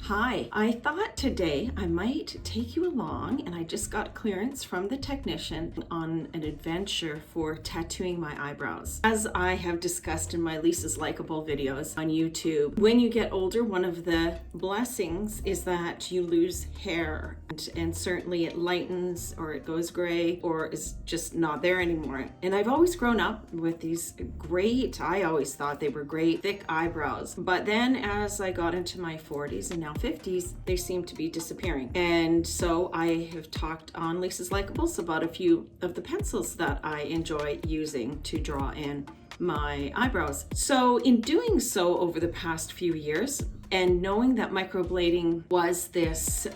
Hi, I thought today I might take you along, and I just got clearance from the technician on an adventure for tattooing my eyebrows. As I have discussed in my Lisa's Likeable videos on YouTube, when you get older, one of the blessings is that you lose hair, and certainly it lightens or it goes gray or is just not there anymore. And I've always grown up with these I always thought they were great, thick eyebrows. But then as I got into my 40s and now 50s, they seem to be disappearing. And so I have talked on Lisa's Likables about a few of the pencils that I enjoy using to draw in my eyebrows. So in doing so over the past few years, and knowing that microblading was this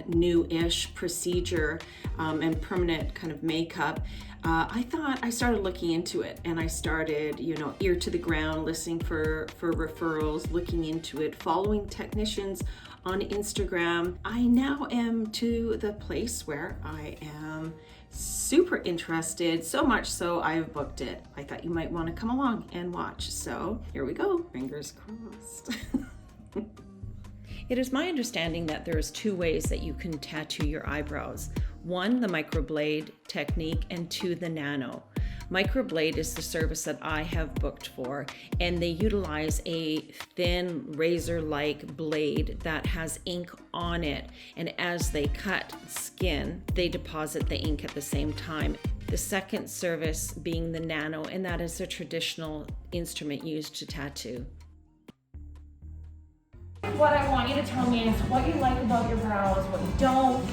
new-ish procedure and permanent kind of makeup, I started looking into it, and I started, ear to the ground, listening for referrals, looking into it, following technicians on Instagram. I now am to the place where I am super interested, so much so I've booked it. I thought you might want to come along and watch. So here we go, fingers crossed. It is my understanding that there's two ways that you can tattoo your eyebrows. One, the microblade technique, and two, the nano. Microblade is the service that I have booked for, and they utilize a thin razor-like blade that has ink on it, and as they cut skin, they deposit the ink at the same time. The second service being the nano, and that is a traditional instrument used to tattoo. What I want you to tell me is what you like about your brows, what you don't,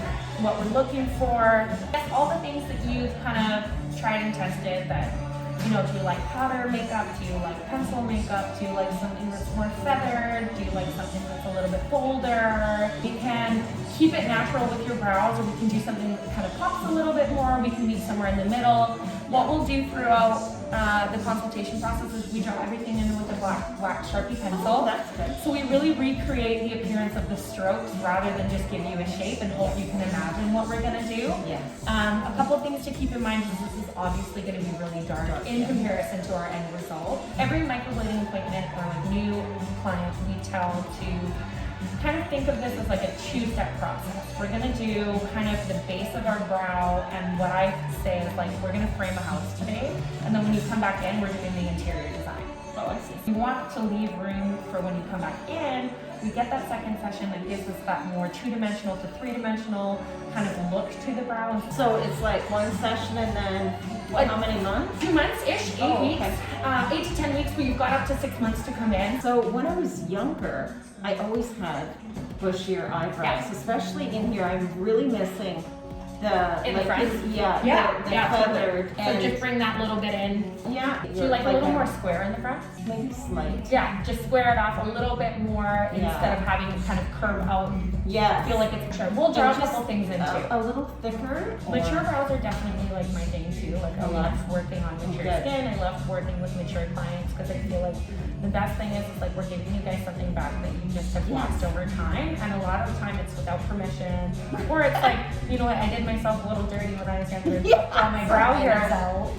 what we're looking for. All the things that you've kind of tried and tested that, do you like powder makeup? Do you like pencil makeup? Do you like something that's more feathered? Do you like something that's a little bit bolder? We can keep it natural with your brows, or we can do something that kind of pops a little bit more. We can meet somewhere in the middle. What we'll do throughout the consultation process is we draw everything in with a black Sharpie pencil. Oh, that's good. So we really recreate the appearance of the strokes rather than just give you a shape and hope you can imagine what we're gonna do. Yes. A couple of things to keep in mind is this is obviously gonna be really dark in comparison to our end result. Every microblading appointment or new client, we tell to kind of think of this as like a two-step process. We're gonna do kind of the base of our brow, and what I say is like, we're gonna frame a house today, and then when you come back in, we're doing the interior design. Oh, I see. You want to leave room for when you come back in, we get that second session that gives us that more two-dimensional to three-dimensional kind of look to the brow. So it's like one session and then how many months? 2 months-ish, 8 weeks. Okay. 8 to 10 weeks, but you've got up to 6 months to come in. So when I was younger, I always had bushier eyebrows, especially in here. I'm really missing the front? feathered. So just bring that little bit in. Yeah. Do you like a little more square in the front? Maybe slight. Yeah, just square it off a little bit more instead of having it kind of curve out. Yeah. Feel like it's sure. We'll draw a couple things in too. A little thicker. Mature brows are definitely like my thing too. Like I love working on mature skin. I love working with mature clients because I feel like the best thing is like we're giving you guys something back that you just have lost over time. And a lot of the time it's without permission. Or it's like, you know what, I did myself a little dirty when I was younger. Draw my brow hairs out.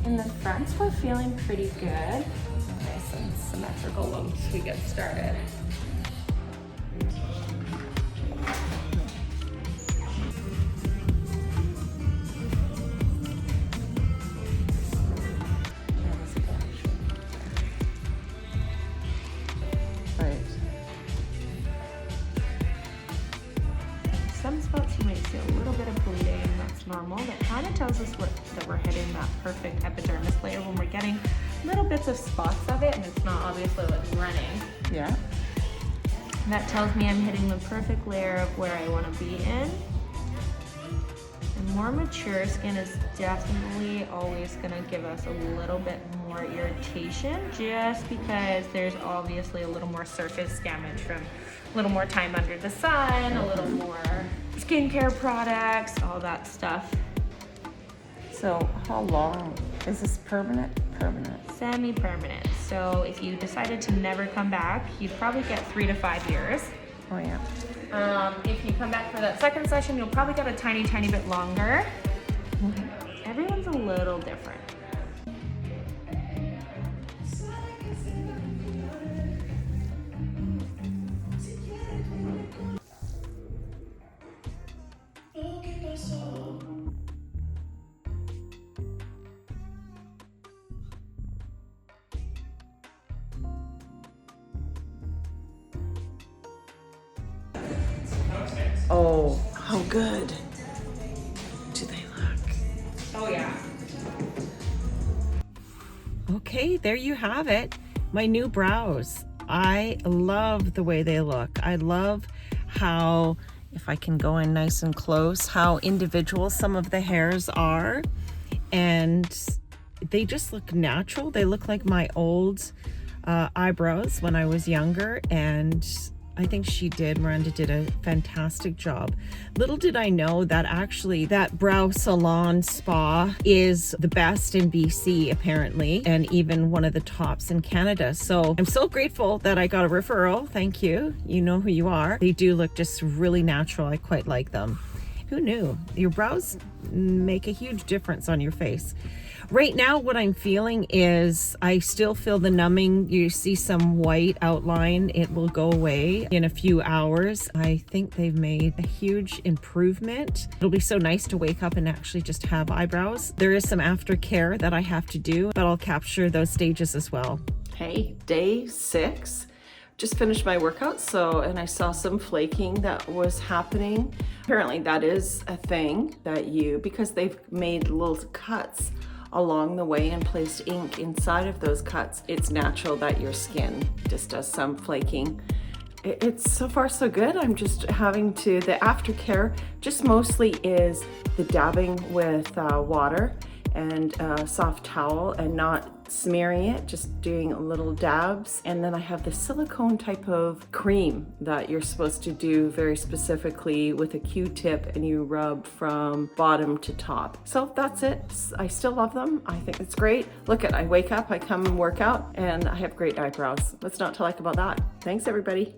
In the fronts, we're feeling pretty good. Nice and symmetrical once we get started. Right. Some spots you might see a little bit of bleeding, and that's normal. That kind of tells us that we're hitting that perfect epidermis layer when we're getting little bits of spots of it, and it's not obviously like running. Yeah. That tells me I'm hitting the perfect layer of where I want to be in. And more mature skin is definitely always going to give us a little bit more irritation, just because there's obviously a little more surface damage from a little more time under the sun, a little more skincare products, all that stuff. So how long? Is this permanent? Permanent. Semi-permanent. So if you decided to never come back, you'd probably get 3 to 5 years. Oh yeah. If you come back for that second session, you'll probably get a tiny bit longer. Everyone's a little different. Oh, how good do they look? Oh yeah. Okay, there you have it. My new brows. I love the way they look. I love how, if I can go in nice and close, how individual some of the hairs are. And they just look natural. They look like my old eyebrows when I was younger, and I think Miranda did a fantastic job. Little did I know that actually that brow salon spa is the best in BC apparently, and even one of the tops in Canada. So I'm so grateful that I got a referral. Thank you. You know who you are. They do look just really natural. I quite like them. Who knew? Your brows make a huge difference on your face. Right now, what I'm feeling is I still feel the numbing. You see some white outline. It will go away in a few hours. I think they've made a huge improvement. It'll be so nice to wake up and actually just have eyebrows. There is some aftercare that I have to do, but I'll capture those stages as well. Hey, day 6. Just finished my workout, and I saw some flaking that was happening. Apparently that is a thing that because they've made little cuts along the way and placed ink inside of those cuts, it's natural that your skin just does some flaking. It's so far so good. I'm just having the aftercare just mostly is the dabbing with water and a soft towel and not smearing it, just doing little dabs. And then I have the silicone type of cream that you're supposed to do very specifically with a Q-tip, and you rub from bottom to top. So that's it. I still love them. I think it's great. I wake up, I come and work out, and I have great eyebrows. What's not to like about that? Thanks everybody.